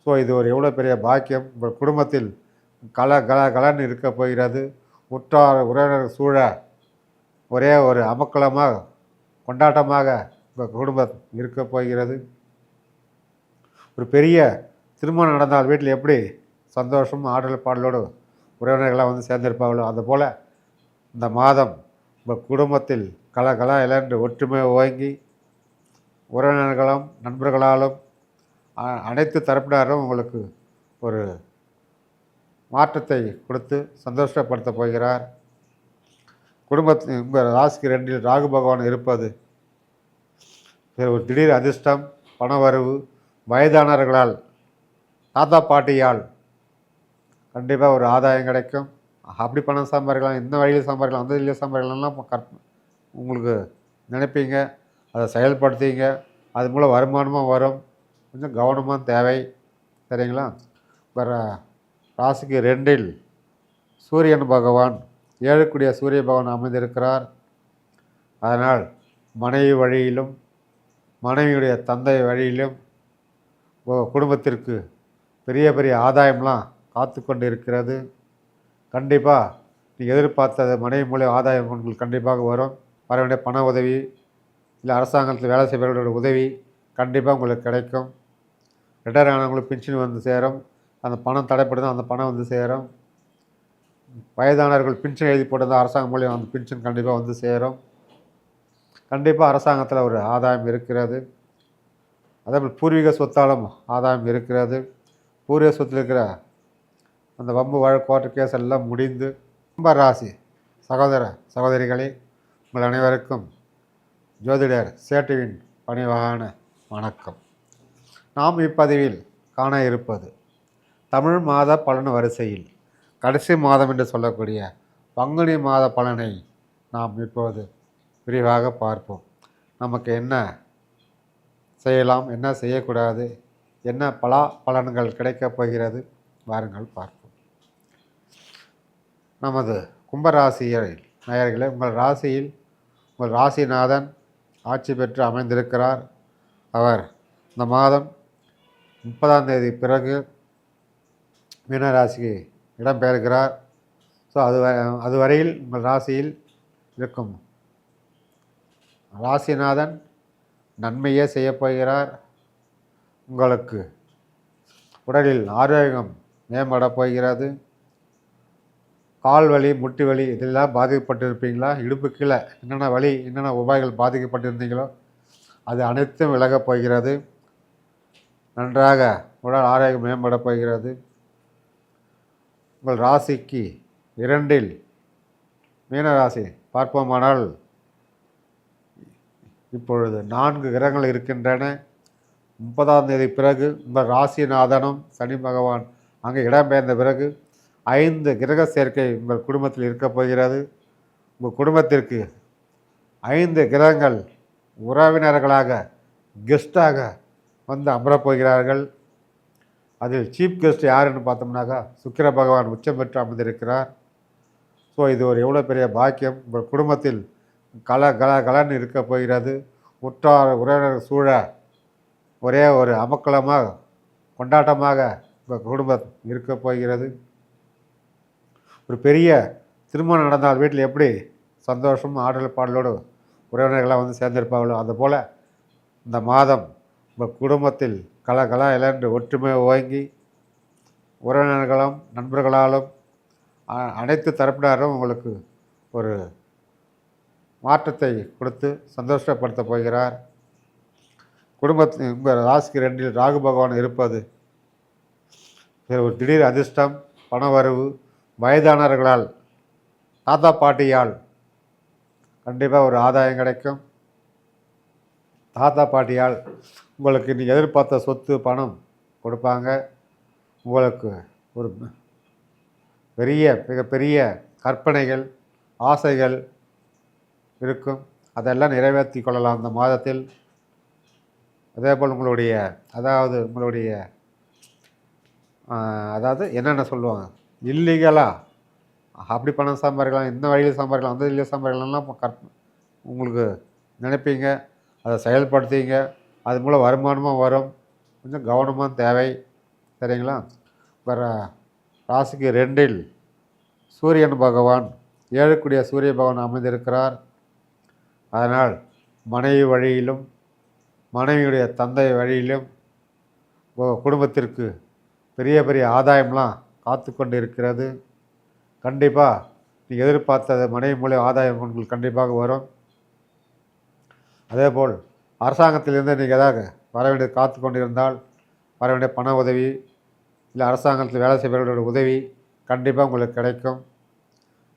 So இது ஒரு எவ்வளோ பெரிய பாக்கியம். உங்கள் குடும்பத்தில் கலன்னு இருக்க போகிறது. உற்றார் உறவினர் சூழ ஒரே ஒரு அமக்கலமாக கொண்டாட்டமாக உங்கள் குடும்பம் இருக்க போகிறது. ஒரு பெரிய திருமணம் நடந்தால் வீட்டில் எப்படி சந்தோஷம் ஆடல் பாடலோடு உறவினர்களாக வந்து சேர்ந்திருப்பார்களோ அதுபோல் இந்த மாதம் உங்கள் குடும்பத்தில் இழந்து ஒற்றுமை ஓங்கி உறவினர்களும் நண்பர்களாலும் அனைத்து தரப்பினரும் உங்களுக்கு ஒரு மாற்றத்தை கொடுத்து சந்தோஷப்படுத்த போகிறார். குடும்பத்தில் உங்கள் ராசிக்கு 2 ராகு பகவான் இருப்பது ஒரு திடீர் அதிர்ஷ்டம், பணவரவு, வயதானவர்களால் தாத்தா பாட்டியால் கண்டிப்பாக ஒரு ஆதாயம் கிடைக்கும். அப்படி பணம் சம்பாதிக்கலாம், இந்த வழியில் சம்பாதிக்கலாம், அந்த வழியில் சம்பாதிக்கலாம்லாம் உங்களுக்கு நினைப்பீங்க. அதை செயல்படுத்திங்க. அது மூலம் வருமானமாக வரும். கொஞ்சம் கவனமாக தேவை. சரிங்களா? வர ராசிக்கு 2 சூரியன் பகவான் 7 சூரிய பகவான் அமைந்திருக்கிறார். அதனால் மனைவி வழியிலும் மனைவியுடைய தந்தை வழியிலும் குடும்பத்திற்கு பெரிய பெரிய ஆதாயம்லாம் காத்து கொண்டு இருக்கிறது. கண்டிப்பாக நீங்கள் எதிர்பார்த்தது மனைவி மூலம் ஆதாயம் உங்களுக்கு கண்டிப்பாக வரும். வர வேண்டிய பண உதவி இல்லை அரசாங்கத்தில் வேலை செய்பவர்களோட உதவி கண்டிப்பாக உங்களுக்கு கிடைக்கும். ரிட்டையர் ஆனவங்களுக்கு பென்ஷன் வந்து சேரும். அந்த பணம் தடைப்படுதும் அந்த பணம் வந்து சேரும். வயதானவர்கள் பென்ஷன் எழுதி போட்டது அரசாங்கம் மூலியம் அந்த பென்ஷன் கண்டிப்பாக வந்து சேரும். கண்டிப்பாக அரசாங்கத்தில் ஒரு ஆதாயம் இருக்கிறது. அதேபோல் பூர்வீக சொத்தாலும் ஆதாயம் இருக்கிறது. பூர்வீக சொத்தில் இருக்கிற அந்த வம்பு வழக்கு கோர்ட்டு கேஸ் எல்லாம் முடிந்து கும்ப ராசி சகோதர சகோதரிகளே, உங்கள் அனைவருக்கும் ஜோதிடர் சேட்டுவின் பணிவான வணக்கம். நாம் இப்பதிவில் காண இருப்பது தமிழ் மாத பலன் வரிசையில் கடைசி மாதம் என்று சொல்லக்கூடிய பங்குனி மாத பலனை நாம் இப்போது விரிவாக பார்ப்போம். நமக்கு என்ன செய்யலாம், என்ன செய்யக்கூடாது, என்ன பலன்கள் கிடைக்கப் போகிறது, வாருங்கள் பார்ப்போம். நமது கும்பராசியில் நேயர்களே, உங்கள் ராசியில் உங்கள் ராசிநாதன் ஆட்சி பெற்று அமைந்திருக்கிறார். அவர் இந்த மாதம் 30ஆம் தேதி பிறகு மீனராசிக்கு இடம்பெயர்கிறார். ஸோ அதுவரையில் உங்கள் ராசியில் இருக்கும் ராசிநாதன் நன்மையே செய்யப்போகிறார். உங்களுக்கு உடலில் ஆரோக்கியம் மேம்படப் போகிறது. கால் வலி, முட்டி வலி இதெல்லாம் பாதிக்கப்பட்டிருப்பீங்களா? இடுப்பு கீழே என்னென்ன வலி, என்னென்ன உபாய்கள் பாதிக்கப்பட்டிருந்தீங்களோ அது அனைத்தும் விலகப் போகிறது. நன்றாக உடல் ஆரோக்கியம் மேம்படப் போகிறது. உங்கள் ராசிக்கு 2 மீனராசி பார்ப்போமானால் இப்பொழுது 4 கிரகங்கள் இருக்கின்றன. 30ஆம் தேதி பிறகு உங்கள் ராசிநாதனும் சனி பகவான் அங்கே இடம்பெயர்ந்த பிறகு 5 கிரக சேர்க்கை உங்கள் குடும்பத்தில் இருக்கப் போகிறது. உங்கள் குடும்பத்திற்கு 5 கிரகங்கள் உறவினர்களாக கெஸ்ட்டாக வந்து அமரப்போகிறார்கள். அதில் சீஃப் கெஸ்ட் யாருன்னு பார்த்தோம்னாக்கா சுக்கிர பகவான் உச்சம் பெற்று அமர்ந்திருக்கிறார். ஸோ இது ஒரு எவ்வளோ பெரிய பாக்கியம். உங்கள் குடும்பத்தில் கலன்னு இருக்க போகிறது. உற்றார் உறவினர் சூழ ஒரே ஒரு அமக்கலமாக கொண்டாட்டமாக உங்கள் குடும்பம் இருக்க போகிறது. ஒரு பெரிய திருமணம் நடந்தால் வீட்டில் எப்படி சந்தோஷம் ஆடல் பாடலோடு உறவினர்களாக வந்து சேர்ந்திருப்பார்களோ அதுபோல் இந்த மாதம் உங்கள் குடும்பத்தில் இழந்து ஒற்றுமை ஓங்கி உறவினர்களும் நண்பர்களாலும் அனைத்து தரப்பினரும் உங்களுக்கு ஒரு மாற்றத்தை கொடுத்து சந்தோஷப்படுத்த போகிறார். குடும்பத்தில் உங்கள் ராசிக்கு 2 ராகு பகவான் இருப்பது ஒரு திடீர் அதிர்ஷ்டம், பணவரவு, வயதானவர்களால் தாத்தா பாட்டியால் கண்டிப்பாக ஒரு ஆதாயம் கிடைக்கும். தாத்தா பாட்டியால் உங்களுக்கு நீங்கள் எதிர்பார்த்த சொத்து பணம் கொடுப்பாங்க. உங்களுக்கு ஒரு மிகப்பெரிய கற்பனைகள் ஆசைகள் இருக்கும். அதெல்லாம் நிறைவேற்றி கொள்ளலாம் அந்த மாதத்தில். அதேபோல் உங்களுடைய என்னென்ன சொல்லுவாங்க, இல்லீகலாக அப்படி பணம் சம்பாதிக்கலாம், இந்த வழியில் சம்பாதிக்கலாம், அந்த வழியில் சம்பாதிக்கலாம்லாம் உங்களுக்கு நினைப்பீங்க. அதை செயல்படுத்திங்க. அது மூலம் வருமானமாக வரும். கொஞ்சம் கவனமாக தேவை. சரிங்களா? வர ராசிக்கு 2ல் சூரியன் பகவான், 7க்குடைய சூரிய பகவான் அமைந்திருக்கிறார். அதனால் மனைவி வழியிலும் மனைவியுடைய தந்தை வழியிலும் குடும்பத்திற்கு பெரிய பெரிய ஆதாயம்லாம் காத்து கொண்டு இருக்கிறது. கண்டிப்பாக நீங்கள் எதிர்பார்த்த மனைவி மூலம் ஆதாயம் உங்களுக்கு கண்டிப்பாக வரும். அதேபோல் அரசாங்கத்திலிருந்து நீங்கள் ஏதாவது வர வேண்டியது காத்து கொண்டிருந்தால் வர வேண்டிய பண உதவி இல்லை அரசாங்கத்தில் வேலை செய்பவர்களோட உதவி கண்டிப்பாக உங்களுக்கு கிடைக்கும்.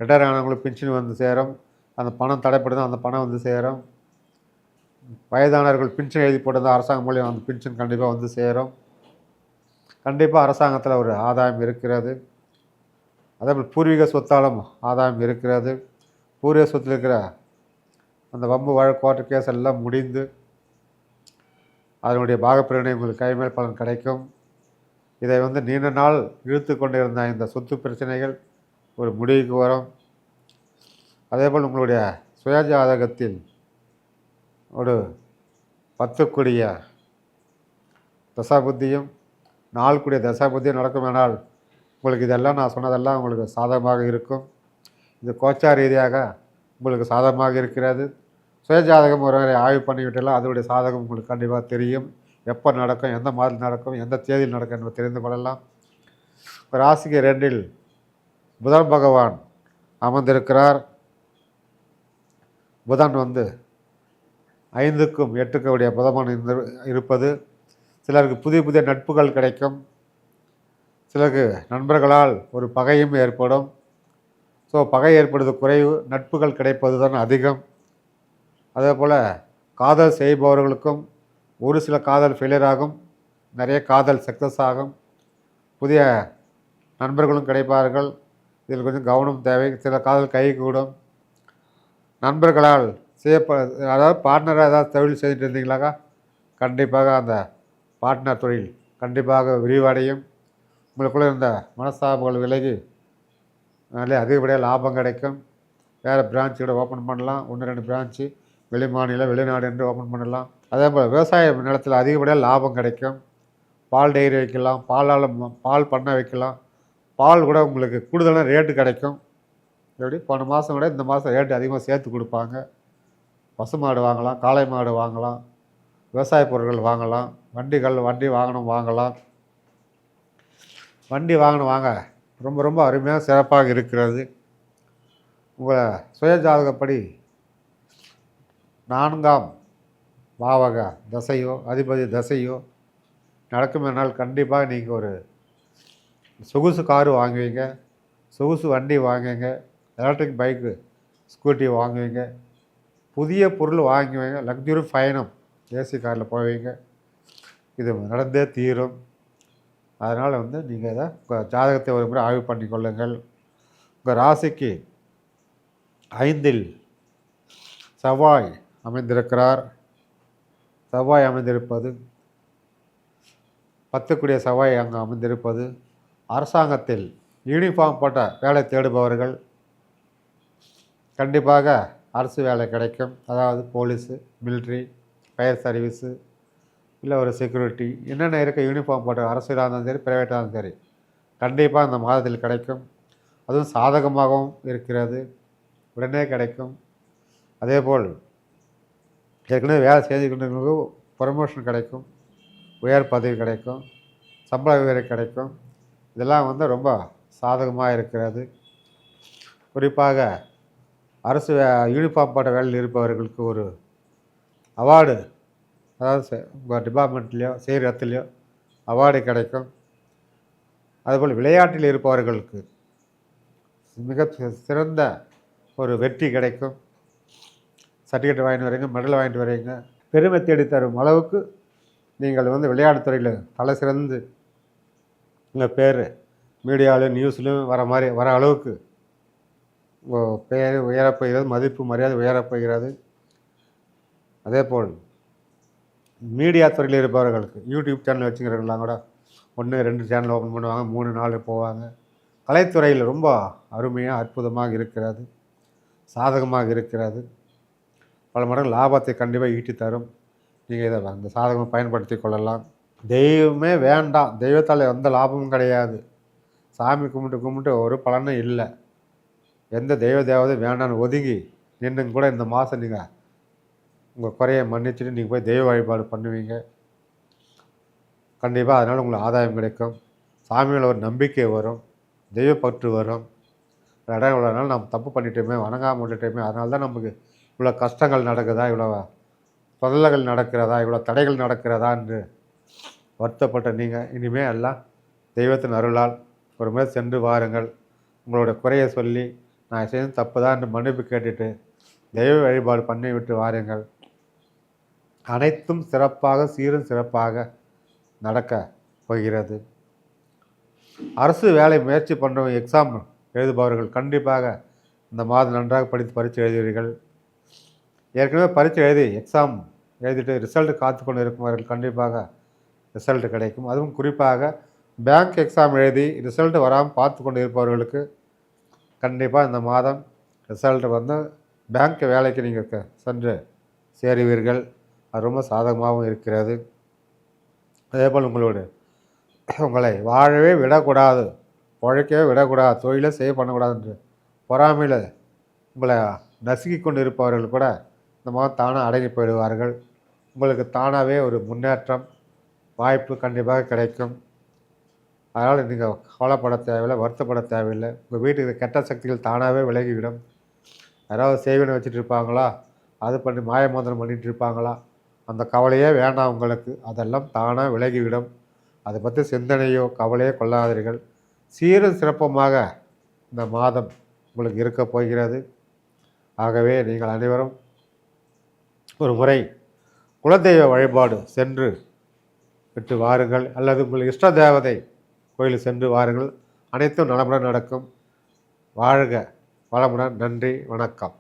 ரிட்டையர் ஆனவங்களுக்கு பென்ஷன் வந்து சேரும். அந்த பணம் தடைப்படுதும் அந்த பணம் வந்து சேரும். வயதானவர்கள் பென்ஷன் எழுதி போட்டிருந்தால் அரசாங்கம் மூலியம் அந்த பென்ஷன் கண்டிப்பாக வந்து சேரும். கண்டிப்பாக அரசாங்கத்தில் ஒரு ஆதாயம் இருக்கிறது. அதேபோல் பூர்வீக சொத்தாலும் ஆதாயம் இருக்கிறது. பூர்வீக சொத்தில் இருக்கிற அந்த வம்பு வழக்கு கோர்ட்டு கேஸ் எல்லாம் முடிந்து அதனுடைய பாகப்பிரிவினை உங்களுக்கு கைமேல் பலன் கிடைக்கும். இதை நீண்ட நாள் இழுத்து கொண்டு இருந்த இந்த சொத்து பிரச்சனைகள் ஒரு முடிவுக்கு வரும். அதேபோல் உங்களுடைய சுயஜாதகத்தில் ஒரு 10 தசாபுத்தியும் 4 தசாபுத்தியும் நடக்குமானால் உங்களுக்கு இதெல்லாம் நான் சொன்னதெல்லாம் உங்களுக்கு சாதகமாக இருக்கும். இது கோச்சார ரீதியாக உங்களுக்கு சாதகமாக இருக்கிறது. சுயஜாதகம் ஒருவரை ஆய்வு பண்ணிவிட்டாலும் அதனுடைய சாதகம் உங்களுக்கு கண்டிப்பாக தெரியும். எப்போ நடக்கும், எந்த மாதத்தில் நடக்கும், எந்த தேதியில் நடக்கும் என்பதை தெரிந்து கொள்ளலாம். ராசிக்கு 2ல் புதன் பகவான் அமர்ந்திருக்கிறார். புதன் 5க்கும் 8க்கும் உடைய புதன் இருப்பது சிலருக்கு புதிய புதிய நட்புகள் கிடைக்கும். சிலருக்கு நண்பர்களால் ஒரு பகையும் ஏற்படும். ஸோ பகை ஏற்படுவது குறைவு, நட்புகள் கிடைப்பது தான் அதிகம். அதே போல் காதல் செய்பவர்களுக்கும் ஒரு சில காதல் ஃபெயிலியர் ஆகும், நிறைய காதல் சக்ஸஸ் ஆகும். புதிய நண்பர்களும் கிடைப்பார்கள். இதில் கொஞ்சம் கவனம் தேவை. சில காதல் கை கூடும். நண்பர்களால் அதாவது பார்ட்னராக ஏதாவது தொழில் செய்துட்டு இருந்தீங்களாக்கா கண்டிப்பாக அந்த பார்ட்னர் தொழில் கண்டிப்பாக விரிவடையும். உங்களுக்குள்ளே இருந்த மனஸ்தாபங்கள் விலகி அதிலே அதிகப்படியாக லாபம் கிடைக்கும். வேறு பிரான்ச்சு கூட ஓப்பன் பண்ணலாம். 1-2 பிரான்ச்சு வெளி மாநிலம் வெளிநாடு என்று ஓப்பன் பண்ணலாம். அதே போல் விவசாய நிலத்தில் அதிகப்படியாக லாபம் கிடைக்கும். பால் டெய்ரி வைக்கலாம், பால் பண்ணை வைக்கலாம். பால் கூட உங்களுக்கு கூடுதலான ரேட்டு கிடைக்கும். எப்படி போன மாதம் விட இந்த மாதம் ரேட்டு அதிகமாக சேர்த்து கொடுப்பாங்க. பசு மாடு வாங்கலாம், காளை மாடு வாங்கலாம், விவசாய பொருட்கள் வாங்கலாம், வண்டி வாகனம் வாங்கலாம். வண்டி வாகனம் வாங்க ரொம்ப ரொம்ப அருமையாக சிறப்பாக இருக்கிறது. உங்கள் சுயஜாதகப்படி 4ஆம் பாவக தசையோ அதிபதி தசையோ நடக்குமென்றால் கண்டிப்பாக நீங்கள் ஒரு சொகுசு காரு வாங்குவீங்க, சொகுசு வண்டி வாங்குவீங்க, எலக்ட்ரிக் பைக்கு ஸ்கூட்டி வாங்குவீங்க, புதிய பொருள் வாங்குவீங்க, லக்ஸுரி பயணம் ஏசி காரில் போவீங்க. இது நடந்தே தீரும். அதனால் நீங்கள் இதை உங்கள் ஜாதகத்தை ஒரு முறை ஆய்வு பண்ணி கொள்ளுங்கள். உங்கள் ராசிக்கு 5ல் செவ்வாய் அமைந்திருக்கிறார். செவ்வாய் அமைந்திருப்பது 10 செவ்வாய் அங்கே அமைந்திருப்பது அரசாங்கத்தில் யூனிஃபார்ம் போட்ட வேலை தேடுபவர்கள் கண்டிப்பாக அரசு வேலை கிடைக்கும். அதாவது போலீஸு, மிலிட்ரி, ஃபயர் சர்வீஸு, இல்லை ஒரு செக்யூரிட்டி, என்னென்ன இருக்க யூனிஃபார்ம் போட்ட அரசியலாக இருந்தாலும் சரி, ப்ரைவேட்டாக இருந்தாலும் சரி, கண்டிப்பாக இந்த மாதத்தில் கிடைக்கும். அதுவும் சாதகமாகவும் இருக்கிறது, உடனே கிடைக்கும். அதேபோல் ஏற்கனவே வேலை செஞ்சுக்கிட்டு ப்ரமோஷன் கிடைக்கும், உயர் பதவி கிடைக்கும், சம்பள உயர்வு கிடைக்கும். இதெல்லாம் ரொம்ப சாதகமாக இருக்கிறது. குறிப்பாக அரசு யூனிஃபார்ம் போட்ட வேலையில் இருப்பவர்களுக்கு ஒரு அவார்டு, அதாவது உங்கள் டிபார்ட்மெண்ட்லேயோ செய்கிற இடத்துலையோ அவார்டு கிடைக்கும். அதுபோல் விளையாட்டில் இருப்பவர்களுக்கு மிக சிறந்த ஒரு வெற்றி கிடைக்கும். சர்டிஃபிகேட் வாங்கிட்டு வரீங்க, மெடல் வாங்கிட்டு வரீங்க. பெருமை தேடி தரும் அளவுக்கு நீங்கள் விளையாட்டுத் துறையில் தலை சிறந்து உங்கள் பேர் மீடியாவிலும் நியூஸ்லையும் வர அளவுக்கு உங்கள் பேர் உயரப்போகிறது, மதிப்பு மரியாதை உயரப்போகிறது. அதேபோல் மீடியா துறையில் இருப்பவர்களுக்கு யூடியூப் சேனல் வச்சுக்கிறவங்களாம் கூட 1-2 சேனல் ஓப்பன் பண்ணுவாங்க, 3-4 போவாங்க. கலைத்துறையில் ரொம்ப அருமையாக அற்புதமாக இருக்கிறது, சாதகமாக இருக்கிறது. பல மடங்கு லாபத்தை கண்டிப்பாக ஈட்டி தரும். நீங்கள் இதை அந்த சாதகமாக பயன்படுத்தி கொள்ளலாம். தெய்வமே வேண்டாம், தெய்வத்தால் எந்த லாபமும் கிடையாது. சாமி கும்பிட்டு கும்பிட்டு ஒரு பலனும் இல்லை. எந்த தெய்வ தேவதை வேண்டான்னு ஒதுங்கி நின்றுங்க கூட இந்த மாதம் நீங்கள் உங்கள் குறையை மன்னிச்சுட்டு நீங்கள் போய் தெய்வ வழிபாடு பண்ணுவீங்க. கண்டிப்பாக அதனால் உங்களுக்கு ஆதாயம் கிடைக்கும். சாமி மேலே ஒரு நம்பிக்கை வரும், தெய்வப்பற்று வரும். இடம் இவ்வளோ நாள் நம்ம தப்பு பண்ணிட்டோமே, வணங்காமல் விட்டுட்டோமே, அதனால தான் நமக்கு இவ்வளோ கஷ்டங்கள் நடக்குதா, இவ்வளோ தொல்லைகள் நடக்கிறதா, இவ்வளோ தடைகள் நடக்கிறதா என்று வருத்தப்பட்ட நீங்கள் இனிமேல் எல்லாம் தெய்வத்தின் அருளால் ஒரு முறை சென்று வாருங்கள். உங்களோட குறையை சொல்லி நான் செய்த தப்பு தான் என்று மன்னிப்பு கேட்டுட்டு தெய்வ வழிபாடு பண்ணி விட்டு வாருங்கள். அனைத்தும் சிறப்பாக சீரும் சிறப்பாக நடக்க போகிறது. அரசு வேலை முயற்சி பண்ணுறவங்க, எக்ஸாம் எழுதுபவர்கள் கண்டிப்பாக இந்த மாதம் நன்றாக படித்து பரீட்சை எழுதுவீர்கள். ஏற்கனவே பரீட்சை எழுதி எக்ஸாம் எழுதிட்டு ரிசல்ட் காத்து கொண்டு இருக்குமவர்கள் கண்டிப்பாக ரிசல்ட் கிடைக்கும். அதுவும் குறிப்பாக பேங்க் எக்ஸாம் எழுதி ரிசல்ட் வராமல் பார்த்து கொண்டு இருப்பவர்களுக்கு கண்டிப்பாக இந்த மாதம் ரிசல்ட் வந்து பேங்க் வேலைக்கு நீங்கள் சென்று சேருவீர்கள். அது ரொம்ப சாதகமாகவும் இருக்கிறது. அதேபோல் உங்களை வாழவே விடக்கூடாது, உழைக்கவே விடக்கூடாது, தொழிலை செய்ய பண்ணக்கூடாது என்று பொறாமையில் உங்களை நசுக்கி கொண்டு இருப்பவர்கள் கூட இந்த மாதம் தானாக அடங்கி போயிடுவார்கள். உங்களுக்கு தானாகவே ஒரு முன்னேற்றம் வாய்ப்பு கண்டிப்பாக கிடைக்கும். அதனால் நீங்கள் கவலைப்பட தேவையில்லை, வருத்தப்பட தேவையில்லை. உங்கள் வீட்டுக்கு கெட்ட சக்திகள் தானாகவே விலகிவிடும். யாராவது செய்வனை வச்சுட்டு இருப்பாங்களா, அது பண்ணி மாயமந்திரம் பண்ணிகிட்டு இருப்பாங்களா, அந்த கவலையே வேண்டாம் உங்களுக்கு. அதெல்லாம் தானாக விலகிவிடும். அதை பற்றி சிந்தனையோ கவலையோ கொள்ளாதீர்கள். சீரும் சிறப்புமாக இந்த மாதம் உங்களுக்கு இருக்க போகிறது. ஆகவே நீங்கள் அனைவரும் ஒரு முறை குலதெய்வ வழிபாடு சென்று விட்டு வாருங்கள், அல்லது உங்கள் இஷ்ட தேவதை கோயில் சென்று வாருங்கள். அனைத்தும் நலமுடன் நடக்கும். வாழ்க வளமுடன். நன்றி, வணக்கம்.